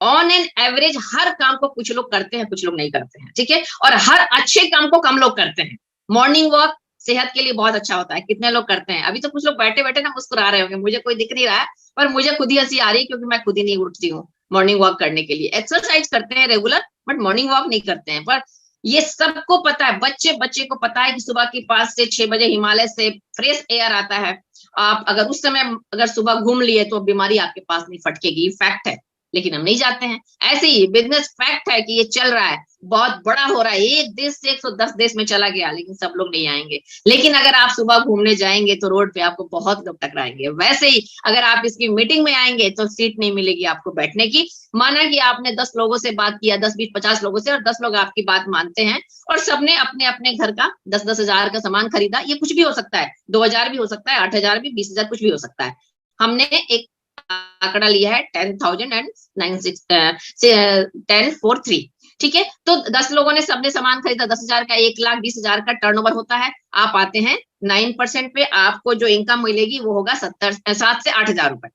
ऑन एन एवरेज हर काम को कुछ लोग करते हैं, कुछ लोग नहीं करते हैं, ठीक है। और हर अच्छे काम को कम लोग करते हैं। मॉर्निंग वॉक सेहत के लिए बहुत अच्छा होता है, कितने लोग करते हैं। अभी तो कुछ लोग बैठे बैठे ना मुस्कुरा रहे होंगे, मुझे कोई दिख नहीं रहा है, पर मुझे खुद ही हंसी आ रही है, क्योंकि मैं खुद ही नहीं उठती हूँ मॉर्निंग वॉक करने के लिए। एक्सरसाइज करते हैं रेगुलर, बट मॉर्निंग वॉक नहीं करते हैं। पर ये सबको पता है, बच्चे बच्चे को पता है कि सुबह के 5 से 6 बजे हिमालय से फ्रेश एयर आता है। आप अगर उस समय अगर सुबह घूम लिए तो बीमारी आपके पास नहीं फटकेगी, फैक्ट है। लेकिन हम नहीं जाते हैं। ऐसे ही बिजनेस फैक्ट है कि ये चल रहा है, बहुत बड़ा हो रहा है, एक देश से 110 देश में चला गया, लेकिन सब लोग नहीं आएंगे। लेकिन अगर आप सुबह घूमने जाएंगे तो रोड पे आपको बहुत लोग टकराएंगे। वैसे ही अगर आप इसकी मीटिंग में आएंगे तो सीट नहीं मिलेगी आपको बैठने की। माना कि आपने 10 लोगों से बात किया, 10 20 50 लोगों से, और 10 लोग आपकी बात मानते हैं, और सबने अपने अपने घर का 10 10 हजार का सामान खरीदा। ये कुछ भी हो सकता है, 2000 भी हो सकता है, 8000 भी, 20,000, कुछ भी हो सकता है। हमने एक आंकड़ा लिया है 10,000 एंड 10,4,3, ठीक है। तो 10 लोगों ने सबने सामान खरीदा, 10,000 का, 1,20,000 का टर्नओवर होता है। आप आते हैं 9% पे, आपको जो इनकम मिलेगी वो होगा 7 से 8,000 रुपए।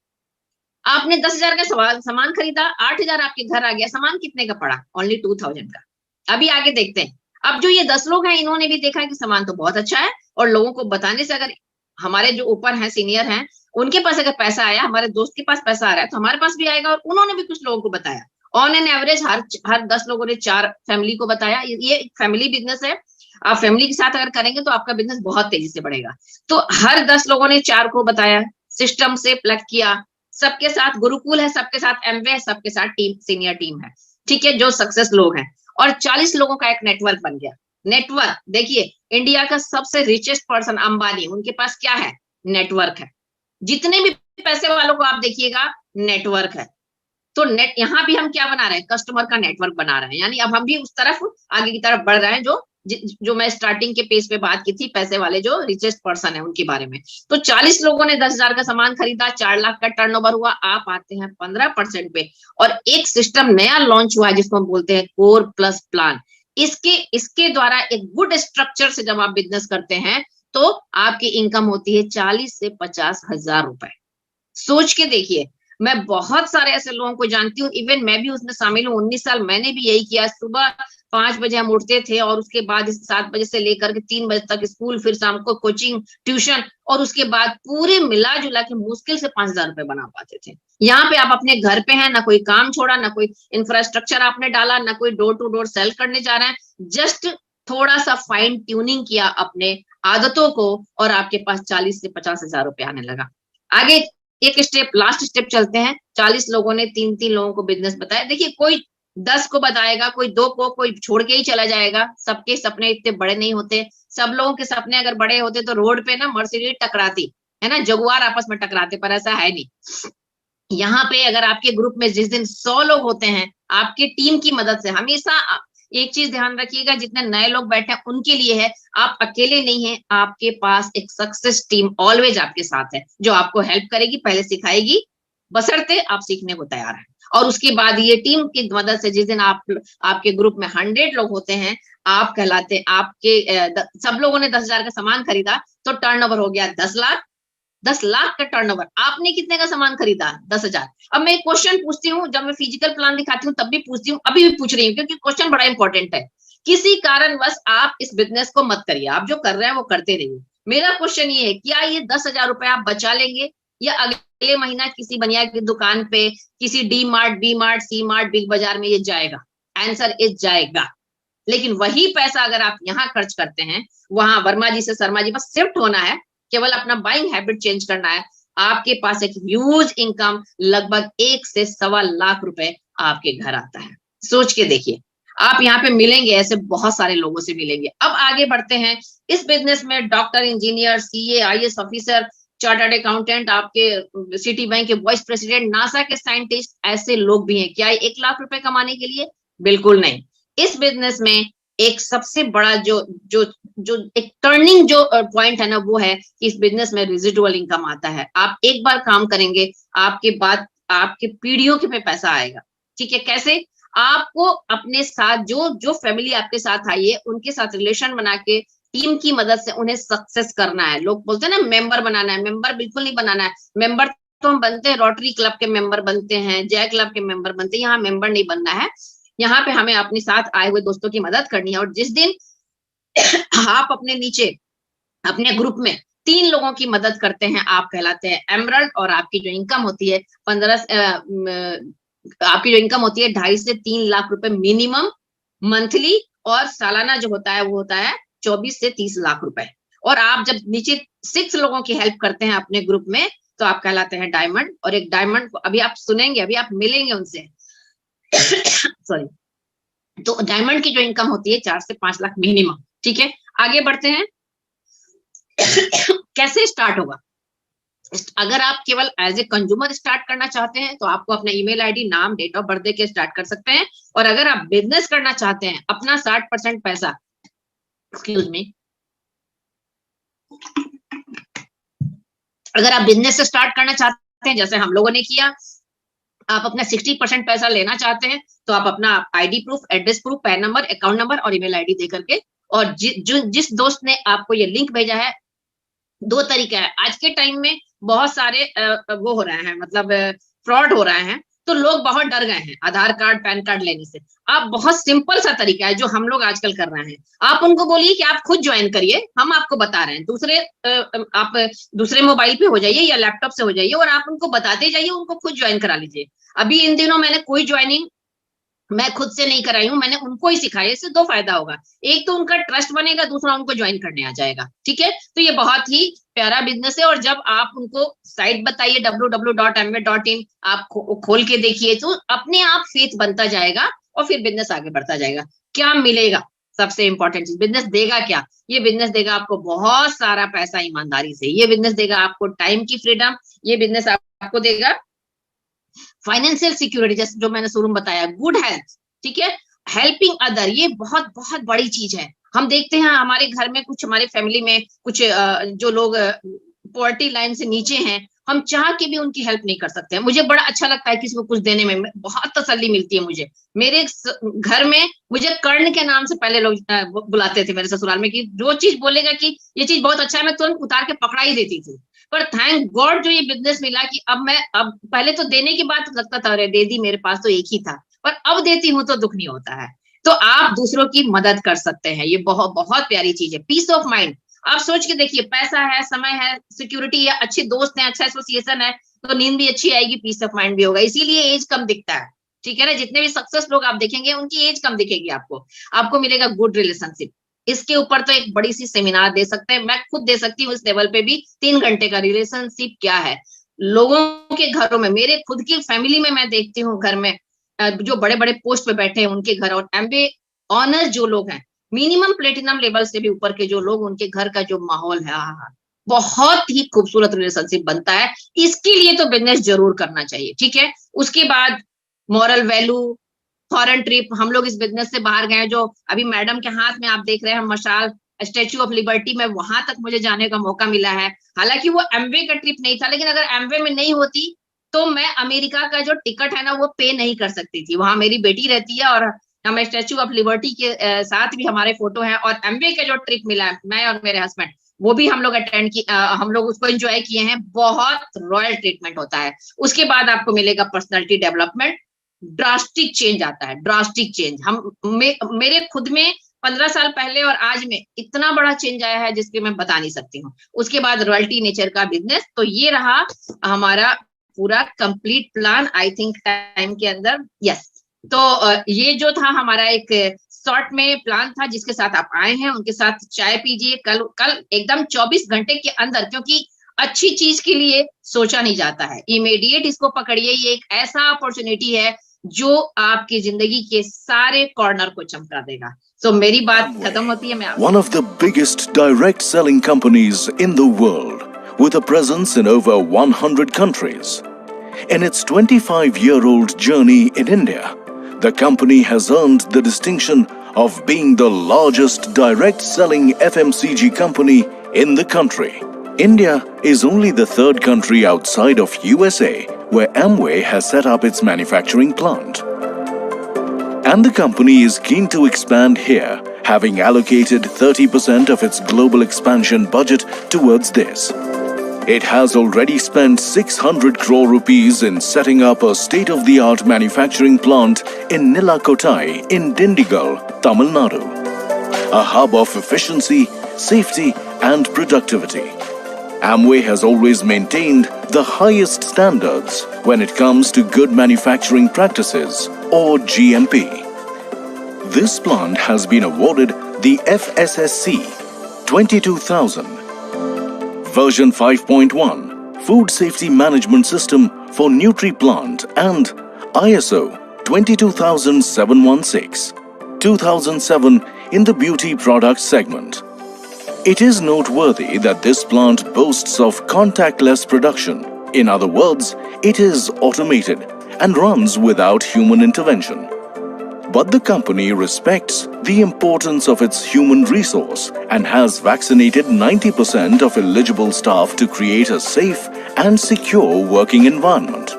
आपने 10,000 का सामान खरीदा, 8,000 आपके घर आ गया, सामान कितने का पड़ा? ओनली 2,000 का। अभी आगे देखते हैं। अब जो ये 10 लोग हैं, इन्होंने भी देखा कि सामान तो बहुत अच्छा है, और लोगों को बताने से, अगर हमारे जो ऊपर हैं, सीनियर हैं, उनके पास अगर पैसा आया, हमारे दोस्त के पास पैसा आ रहा है, तो हमारे पास भी आएगा। और उन्होंने भी कुछ लोगों को बताया। ऑन एन एवरेज हर 10 लोगों ने 4 फैमिली को बताया। ये फैमिली बिजनेस है। आप फैमिली के साथ अगर करेंगे तो आपका बिजनेस बहुत तेजी से बढ़ेगा। तो हर 10 लोगों ने 4 को बताया, सिस्टम से प्लग किया। सबके साथ गुरुकुल है, सबके साथ एमवे है, सबके साथ टीम, सीनियर टीम है, ठीक है, जो सक्सेस लोग हैं। और 40 लोगों का एक नेटवर्क बन गया। नेटवर्क देखिए, इंडिया का सबसे रिचेस्ट पर्सन अंबानी, उनके पास क्या है? नेटवर्क है। जितने भी पैसे वालों को आप देखिएगा, नेटवर्क है। तो नेट, यहाँ भी हम क्या बना रहे हैं? कस्टमर का नेटवर्क बना रहे हैं। यानी अब हम भी उस तरफ, आगे की तरफ बढ़ रहे हैं, जो मैं स्टार्टिंग के पेज पे बात की थी, पैसे वाले जो रिचेस्ट पर्सन है उनके बारे में। तो 40 लोगों ने 10,000 का सामान खरीदा, 4 लाख का टर्नओवर हुआ। आप आते हैं 15% पे, और एक सिस्टम नया लॉन्च हुआ है जिसको हम बोलते हैं कोर प्लस प्लान। इसके द्वारा एक गुड स्ट्रक्चर से जब आप बिजनेस करते हैं, तो आपकी इनकम होती है 40 से 50,000 रुपए। सोच के देखिए, मैं बहुत सारे ऐसे लोगों को जानती हूँ, इवन मैं भी उसमें शामिल हूँ। 19 साल मैंने भी यही किया। सुबह 5 बजे हम उठते थे, और उसके बाद 7 बजे से लेकर के 3 बजे तक स्कूल, फिर शाम को कोचिंग, ट्यूशन, और उसके बाद पूरे मिला जुला के मुश्किल से 5,000 रुपए बना पाते थे। यहाँ पे आप अपने घर पे हैं, ना कोई काम छोड़ा, ना कोई इंफ्रास्ट्रक्चर आपने डाला, ना कोई डोर टू डोर सेल करने जा रहे हैं। जस्ट थोड़ा सा फाइन ट्यूनिंग किया अपने आदतों को, और आपके पास 40 से 50,000 रुपए आने लगा। आगे एक स्टेप, लास्ट स्टेप चलते हैं। 40 लोगों ने 3 लोगों को बिजनेस बताया। देखिए, कोई 10 को बताएगा, कोई 2 को, कोई छोड़ के ही चला जाएगा। सबके सपने इतने बड़े नहीं होते। सब लोगों के सपने अगर बड़े होते तो रोड पे ना मर्सिडीज टकराती, है ना, जगुआर आपस में टकराते, पर ऐसा है नहीं। यहाँ पे अगर आपके ग्रुप में जिस दिन 100 लोग होते हैं, आपके टीम की मदद से, हमेशा एक चीज ध्यान रखिएगा, जितने नए लोग बैठे हैं उनके लिए है, आप अकेले नहीं हैं। आपके पास एक सक्सेस टीम ऑलवेज आपके साथ है, जो आपको हेल्प करेगी, पहले सिखाएगी, बशर्ते आप सीखने को तैयार हैं। और उसके बाद ये टीम की मदद से, जिस दिन आपके ग्रुप में 100 लोग होते हैं, आप कहलाते, आपके सब लोगों ने 10,000 का सामान खरीदा, तो टर्नओवर हो गया 10 लाख। 10 लाख का टर्नओवर। आपने कितने का सामान खरीदा? 10,000। अब मैं एक क्वेश्चन पूछती हूँ, जब मैं फिजिकल प्लान दिखाती हूँ तब भी पूछती हूँ, अभी भी पूछ रही हूँ, क्योंकि क्वेश्चन बड़ा इंपॉर्टेंट है। किसी कारणवश आप इस बिजनेस को मत करिए, आप जो कर रहे हैं वो करते रहिए। मेरा क्वेश्चन ये है, क्या ये 10,000 रुपए आप बचा लेंगे, या अगले महीना किसी बनिया की दुकान पे, किसी डी मार्ट, बी मार्ट, सी मार्ट, बिग बाजार में ये जाएगा? आंसर इज जाएगा। लेकिन वही पैसा अगर आप यहाँ खर्च करते हैं, वहां वर्मा जी से शर्मा जी बस शिफ्ट होना है, केवल अपना बाइंग हैबिट चेंज करना है, आपके पास एक ह्यूज इनकम, लगभग 1 से 1.25 लाख रुपए आपके घर आता है। सोच के देखिए, आप यहाँ पे मिलेंगे, ऐसे बहुत सारे लोगों से मिलेंगे। अब आगे बढ़ते हैं। इस बिजनेस में doctor, engineer, CA, IAS officer, chartered accountant, आपके सिटी बैंक के वाइस प्रेसिडेंट, नासा के साइंटिस्ट, ऐसे लोग भी हैं। क्या 1 लाख रुपए कमाने के लिए? बिल्कुल नहीं। इस बिजनेस में एक सबसे बड़ा जो जो जो एक टर्निंग जो पॉइंट है ना, वो है कि इस बिजनेस में रेजिडुअल इनकम आता है। आप एक बार काम करेंगे, आपके बाद आपके पीढ़ियों के पे पैसा आएगा। ठीक है, कैसे? आपको अपने साथ जो जो फैमिली आपके साथ आई है, उनके साथ रिलेशन बना के, टीम की मदद से उन्हें सक्सेस करना है। लोग बोलते हैं ना मेंबर बनाना है, मेंबर बिल्कुल नहीं बनाना है। मेंबर तो हम बनते हैं, रोटरी क्लब के मेंबर बनते हैं, जय क्लब के मेंबर बनते हैं, यहाँ मेंबर नहीं बनना है। यहाँ पे हमें अपने साथ आए हुए दोस्तों की मदद करनी है। और जिस दिन आप अपने नीचे अपने ग्रुप में 3 लोगों की मदद करते हैं, आप कहलाते हैं एमरल्ड। और आपकी जो इनकम होती है 2.5 से 3 लाख रुपए मिनिमम मंथली, और सालाना जो होता है वो होता है 24 से 30 लाख रुपए। और आप जब नीचे 6 लोगों की हेल्प करते हैं अपने ग्रुप में, तो आप कहलाते हैं डायमंड। और एक डायमंड को अभी आप सुनेंगे, अभी आप मिलेंगे उनसे सॉरी। तो डायमंड की जो इनकम होती है 4 से 5 लाख मिनिमम। ठीक है, आगे बढ़ते हैं। कैसे स्टार्ट होगा? अगर आप केवल एज ए कंज्यूमर स्टार्ट करना चाहते हैं तो आपको अपना ईमेल आईडी, नाम, डेट ऑफ बर्थ के स्टार्ट कर सकते हैं। और अगर आप बिजनेस करना चाहते हैं, अपना 60% पैसा, एक्सक्यूज मी, अगर आप बिजनेस से स्टार्ट करना चाहते हैं जैसे हम लोगों ने किया, आप अपना 60% पैसा लेना चाहते हैं, तो आप अपना ID proof, address proof, pan number, account number और ईमेल आईडी दे करके, और जिस दोस्त ने आपको ये लिंक भेजा है, 2 तरीका है। आज के टाइम में बहुत सारे वो हो रहे हैं, मतलब फ्रॉड हो रहे हैं, तो लोग बहुत डर गए हैं आधार कार्ड, पैन कार्ड लेने से। आप बहुत सिंपल सा तरीका है जो हम लोग आजकल कर रहे हैं, आप उनको बोलिए कि आप खुद ज्वाइन करिए, हम आपको बता रहे हैं। आप दूसरे मोबाइल पे हो जाइए या लैपटॉप से हो जाइए, और आप उनको बताते जाइए, उनको खुद ज्वाइन करा लीजिए। अभी इन दिनों मैंने कोई ज्वाइनिंग मैं खुद से नहीं कराई हूँ, मैंने उनको ही सिखाया। इससे 2 फायदा होगा, एक तो उनका ट्रस्ट बनेगा, दूसरा उनको ज्वाइन करने आ जाएगा। ठीक है, तो ये बहुत ही प्यारा बिजनेस है। और जब आप उनको साइट बताइए www.amway.in, आप खोल के देखिए, तो अपने आप फेथ बनता जाएगा और फिर बिजनेस आगे बढ़ता जाएगा। क्या मिलेगा? सबसे इंपॉर्टेंट चीज, बिजनेस देगा क्या? ये बिजनेस देगा आपको बहुत सारा पैसा ईमानदारी से, ये बिजनेस देगा आपको टाइम की फ्रीडम, ये बिजनेस आपको देगा फाइनेंशियल सिक्योरिटी, जैसे जो मैंने शुरू में बताया, गुड हेल्थ। ठीक है, हेल्पिंग अदर, ये बहुत बहुत बड़ी चीज है। हम देखते हैं हमारे घर में कुछ, हमारे फैमिली में कुछ जो लोग पॉवर्टी लाइन से नीचे हैं, हम चाह के भी उनकी हेल्प नहीं कर सकते हैं। मुझे बड़ा अच्छा लगता है किसी को कुछ देने में, बहुत तसल्ली मिलती है मुझे। मेरे घर में मुझे कर्ण के नाम से पहले लोग बुलाते थे मेरे ससुराल में, कि जो चीज बोलेगा कि ये चीज बहुत अच्छा है, मैं तुरंत उतार के पकड़ा ही देती थी। पर थैंक गॉड जो ये बिजनेस मिला, कि अब पहले तो देने के बाद लगता था अरे दे दी, मेरे पास तो एक ही था, पर अब देती हूँ तो दुख नहीं होता है। तो आप दूसरों की मदद कर सकते हैं, ये बहुत बहुत प्यारी चीज है। पीस ऑफ माइंड, आप सोच के देखिए, पैसा है, समय है, सिक्योरिटी है, अच्छे दोस्त हैं, अच्छा एसोसिएशन है, तो नींद भी अच्छी आएगी, पीस ऑफ माइंड भी होगा। इसीलिए एज कम दिखता है। ठीक है ना, जितने भी सक्सेस लोग आप देखेंगे उनकी एज कम दिखेगी आपको मिलेगा गुड रिलेशनशिप। इसके ऊपर तो एक बड़ी सी सेमिनार दे सकते हैं, मैं खुद दे सकती हूँ इस लेवल पे भी, 3 घंटे का। रिलेशनशिप क्या है लोगों के घरों में, मेरे खुद की फैमिली में मैं देखती हूँ, घर में जो बड़े बड़े पोस्ट पे बैठे हैं उनके घर, और एमबीए ऑनर्स जो लोग हैं, मिनिमम प्लेटिनम लेवल से भी ऊपर के जो लोग, उनके घर का जो माहौल है, बहुत ही खूबसूरत रिलेशनशिप बनता है। इसके लिए तो बिजनेस जरूर करना चाहिए। ठीक है, उसके बाद मॉरल वैल्यू, फॉरेन ट्रिप, हम लोग इस बिजनेस से बाहर गए, जो अभी मैडम के हाथ में आप देख रहे हैं मशाल, स्टेच्यू ऑफ लिबर्टी में, वहां तक मुझे जाने का मौका मिला है। हालांकि वो एमवे का ट्रिप नहीं था, लेकिन अगर एमवे में नहीं होती तो मैं अमेरिका का जो टिकट है ना वो पे नहीं कर सकती थी। वहां मेरी बेटी रहती है, और हम स्टेच्यू ऑफ लिबर्टी के साथ भी हमारे फोटो है। और एमवे का जो ट्रिप मिला, मैं और मेरे हस्बैंड, वो भी हम लोग अटेंड की, हम लोग उसको एंजॉय किए हैं। बहुत रॉयल ट्रीटमेंट होता है। उसके बाद आपको मिलेगा पर्सनैलिटी डेवलपमेंट, ड्रास्टिक चेंज आता है, ड्रास्टिक चेंज। मेरे खुद में 15 साल पहले और आज में इतना बड़ा चेंज आया है जिसके मैं बता नहीं सकती हूँ। उसके बाद रॉयल्टी नेचर का बिजनेस। तो ये रहा हमारा पूरा complete plan, I think time के अंदर। यस, तो ये जो था हमारा एक शॉर्ट में प्लान था, जिसके साथ आप आए हैं उनके साथ चाय पीजिए कल एकदम 24 घंटे के अंदर, क्योंकि अच्छी चीज के लिए सोचा नहीं जाता है, इमीडिएट इसको पकड़िए। ये एक ऐसा अपॉर्चुनिटी है जो आपकी जिंदगी के सारे कॉर्नर को चमका देगा। तो मेरी बात खत्म होती है। मैं One of the biggest direct selling companies in the world, with a presence in over 100 countries. In its 25-year-old journey in India, the company has earned the distinction of being the largest direct selling FMCG company in the country. India is only the 3rd country outside of USA where Amway has set up its manufacturing plant. And the company is keen to expand here, having allocated 30% of its global expansion budget towards this. It has already spent 600 crore rupees in setting up a state-of-the-art manufacturing plant in Nilakottai in Dindigul, Tamil Nadu, a hub of efficiency, safety and productivity. Amway has always maintained the highest standards when it comes to good manufacturing practices or GMP. This plant has been awarded the FSSC 22000 version 5.1 Food Safety Management System for NutriPlant and ISO 22716 2007 in the beauty product segment. It is noteworthy that this plant boasts of contactless production. In other words, it is automated and runs without human intervention. But the company respects the importance of its human resource and has vaccinated 90% of eligible staff to create a safe and secure working environment.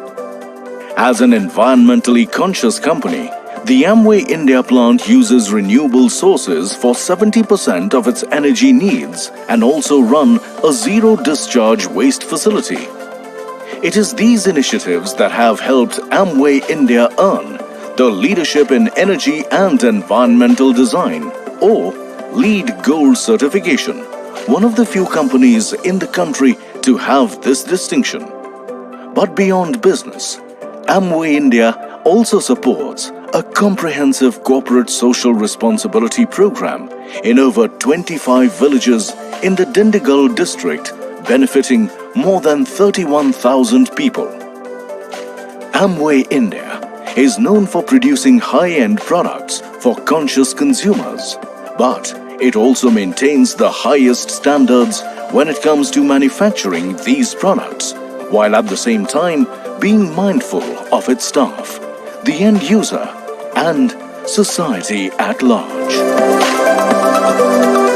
As an environmentally conscious company, the Amway India plant uses renewable sources for 70% of its energy needs and also run a zero-discharge waste facility. It is these initiatives that have helped Amway India earn the Leadership in Energy and Environmental Design or LEED Gold certification, one of the few companies in the country to have this distinction. But beyond business, Amway India also supports a comprehensive corporate social responsibility program in over 25 villages in the Dindigul district, benefiting more than 31,000 people. Amway India is known for producing high-end products for conscious consumers, but it also maintains the highest standards when it comes to manufacturing these products, while at the same time being mindful of its staff, the end user, and society at large.